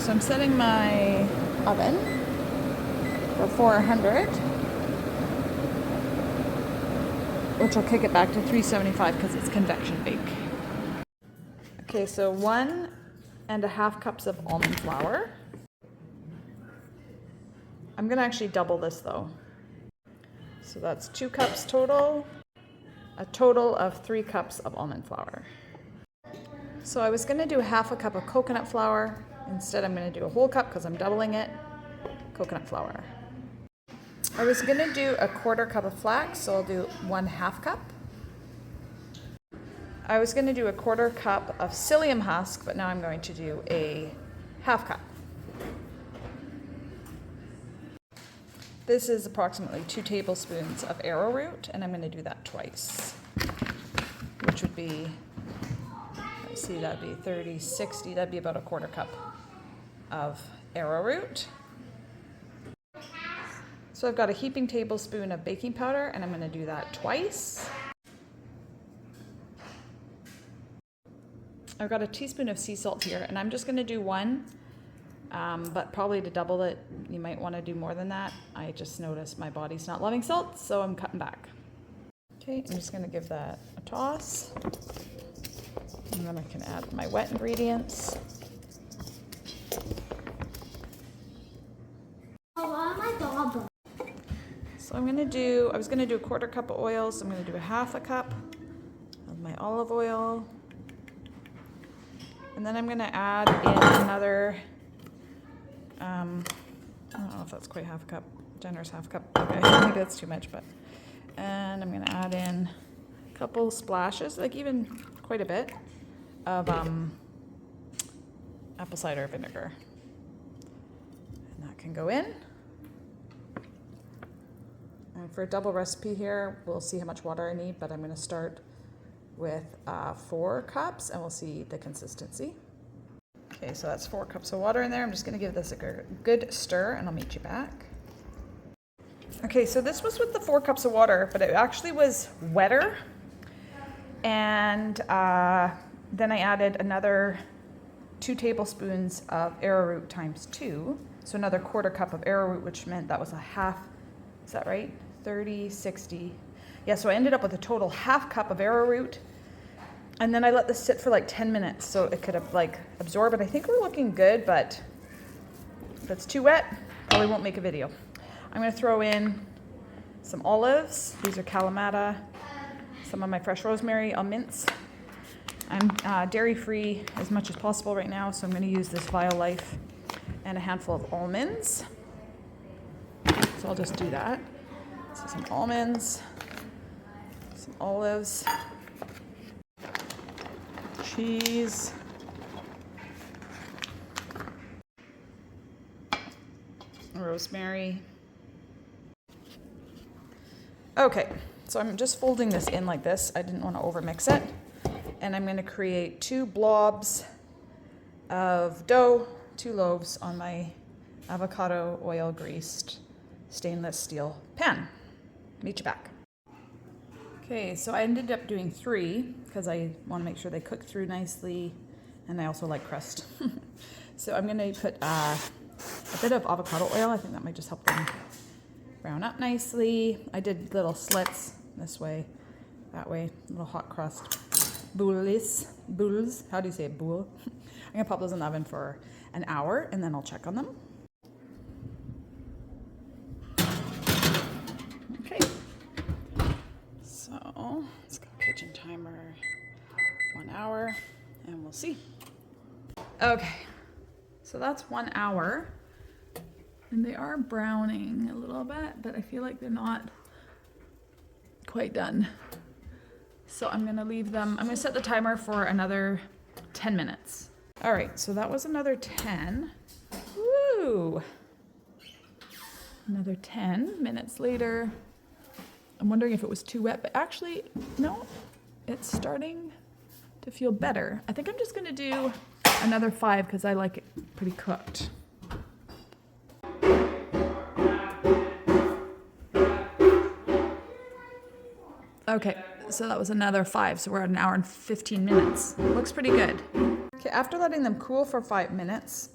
So I'm setting my oven for 400, which will kick it back to 375 because it's convection bake. Okay, so 1.5 cups of almond flour. I'm gonna actually double this though. So that's 2 cups total, a total of 3 cups of almond flour. So I was gonna do 1/2 cup of coconut flour. Instead, I'm gonna do a whole cup because I'm doubling it, coconut flour. I was gonna do a 1/4 cup of flax, so I'll do 1/2 cup. I was gonna do a 1/4 cup of psyllium husk, but now I'm going to do a 1/2 cup. This is approximately 2 tablespoons of arrowroot, and I'm gonna do that twice, which would be, let's see, that'd be 30, 60, that'd be about a 1/4 cup of arrowroot. So I've got a heaping tablespoon of baking powder, and I'm gonna do that twice. I've got a teaspoon of sea salt here, and I'm just gonna do 1, but probably to double it, you might wanna do more than that. I just noticed my body's not loving salt, so I'm cutting back. Okay, I'm just gonna give that a toss. And then I can add my wet ingredients. So I was gonna do a 1/4 cup of oil, so I'm gonna do a 1/2 cup of my olive oil. And then I'm gonna add in another, I don't know if that's quite 1/2 cup, generous 1/2 cup. Okay, maybe that's too much, but, and I'm gonna add in a couple splashes, like even quite a bit, of apple cider vinegar. And that can go in. And for a double recipe here, we'll see how much water I need, but I'm gonna start with 4 cups and we'll see the consistency. Okay, so that's 4 cups of water in there. I'm just gonna give this a good stir and I'll meet you back. Okay, so this was with the 4 cups of water, but it actually was wetter. And then I added another 2 tablespoons of arrowroot times 2. So another 1/4 cup of arrowroot, which meant that was a half, is that right? 30, 60. Yeah, so I ended up with a total 1/2 cup of arrowroot. And then I let this sit for like 10 minutes so it could have like absorb it. I think we're looking good, but if it's too wet, probably won't make a video. I'm gonna throw in some olives. These are Kalamata. Some of my fresh rosemary I'll mince. I'm dairy-free as much as possible right now, so I'm gonna use this Vial Life and a handful of almonds. So I'll just do that. So some almonds, some olives, cheese, rosemary. Okay, so I'm just folding this in like this. I didn't want to overmix it. And I'm going to create 2 blobs of dough, 2 loaves on my avocado oil greased stainless steel pan. Meet you back. Okay, so I ended up doing 3 because I want to make sure they cook through nicely, and I also like crust. So I'm going to put a bit of avocado oil. I think that might just help them brown up nicely. I did little slits this way, that way, little hot crust. Boules, how do you say it, boule? I'm gonna pop those in the oven for an hour and then I'll check on them. Okay, so let's go kitchen timer, 1 hour, and we'll see. Okay, so that's 1 hour, and they are browning a little bit, but I feel like they're not quite done. So I'm gonna leave them, I'm gonna set the timer for another 10 minutes. All right, so that was another 10. Woo! Another 10 minutes later. I'm wondering if it was too wet, but actually, no, it's starting to feel better. I think I'm just gonna do another 5 because I like it pretty cooked. Okay, so that was another 5, so we're at 1 hour and 15 minutes. Looks pretty good. Okay, after letting them cool for 5 minutes,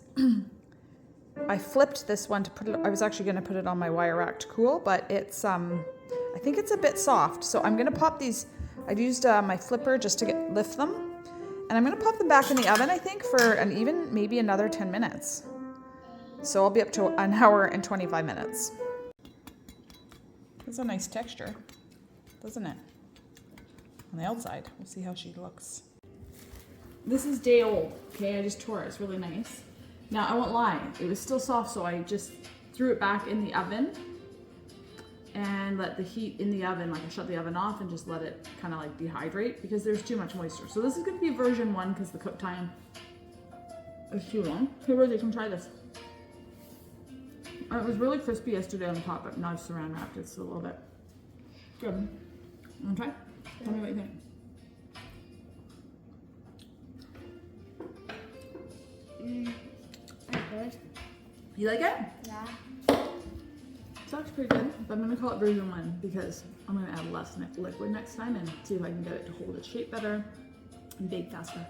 I flipped this one to put it, I was actually gonna put it on my wire rack to cool, but it's, I think it's a bit soft. So I'm gonna pop these, I've used my flipper just to lift them. And I'm gonna pop them back in the oven, I think, for maybe another 10 minutes. So I'll be up to an hour and 25 minutes. It's a nice texture, doesn't it? On the outside, we'll see how she looks. This is day old, okay? I just tore it, it's really nice. Now, I won't lie, it was still soft, so I just threw it back in the oven and let the heat in the oven, like I shut the oven off and just let it kind of like dehydrate because there's too much moisture. So this is gonna be version 1 because the cook time is too long. Hey Rosie, come try this. It was really crispy yesterday on the top, but now I've saran wrapped it so a little bit. Good. You wanna try? Tell me what you think. Good. You like it? Yeah. It's actually pretty good, but I'm gonna call it version 1 because I'm gonna add less liquid next time and see if I can get it to hold its shape better and bake faster.